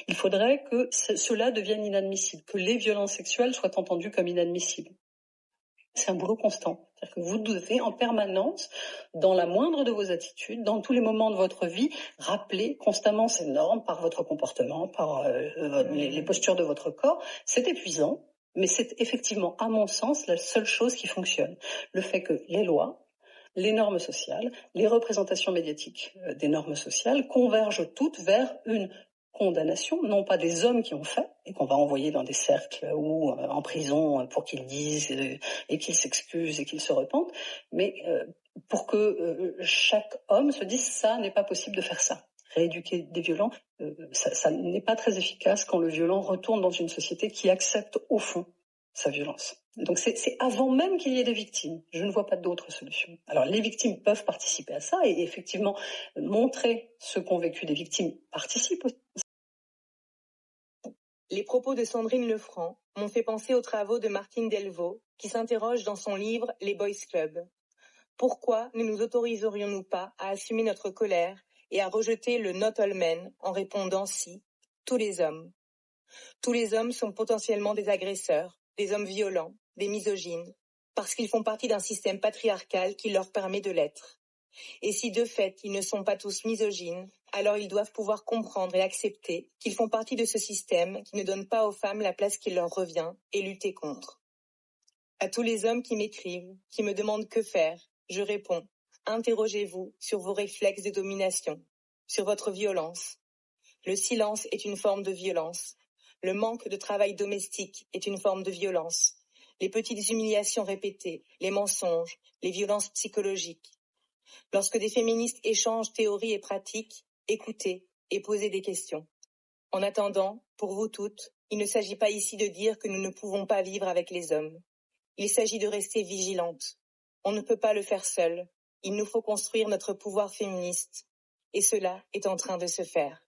Il faudrait que cela devienne inadmissible, que les violences sexuelles soient entendues comme inadmissibles. C'est un boulot constant. C'est-à-dire que vous devez en permanence, dans la moindre de vos attitudes, dans tous les moments de votre vie, rappeler constamment ces normes par votre comportement, par les postures de votre corps. C'est épuisant, mais c'est effectivement, à mon sens, la seule chose qui fonctionne. Le fait que les lois, les normes sociales, les représentations médiatiques des normes sociales convergent toutes vers une condamnation, non pas des hommes qui ont fait et qu'on va envoyer dans des cercles ou en prison pour qu'ils disent et qu'ils s'excusent et qu'ils se repentent, mais pour que chaque homme se dise ça n'est pas possible de faire ça. Rééduquer des violents, ça n'est pas très efficace quand le violent retourne dans une société qui accepte au fond sa violence. Donc c'est avant même qu'il y ait des victimes. Je ne vois pas d'autre solution. Alors les victimes peuvent participer à ça et effectivement montrer ce qu'ont vécu des victimes participe aussi. Les propos de Sandrine Lefranc m'ont fait penser aux travaux de Martine Delvaux, qui s'interroge dans son livre « Les Boys Club ». Pourquoi ne nous autoriserions-nous pas à assumer notre colère et à rejeter le « not all men » en répondant si tous les hommes. Tous les hommes sont potentiellement des agresseurs, des hommes violents, des misogynes, parce qu'ils font partie d'un système patriarcal qui leur permet de l'être. Et si de fait ils ne sont pas tous misogynes, alors ils doivent pouvoir comprendre et accepter qu'ils font partie de ce système qui ne donne pas aux femmes la place qui leur revient et lutter contre. À tous les hommes qui m'écrivent, qui me demandent que faire, je réponds, interrogez-vous sur vos réflexes de domination, sur votre violence. Le silence est une forme de violence. Le manque de travail domestique est une forme de violence. Les petites humiliations répétées, les mensonges, les violences psychologiques. Lorsque des féministes échangent théorie et pratique, écoutez et posez des questions. En attendant, pour vous toutes, il ne s'agit pas ici de dire que nous ne pouvons pas vivre avec les hommes. Il s'agit de rester vigilantes. On ne peut pas le faire seul. Il nous faut construire notre pouvoir féministe. Et cela est en train de se faire.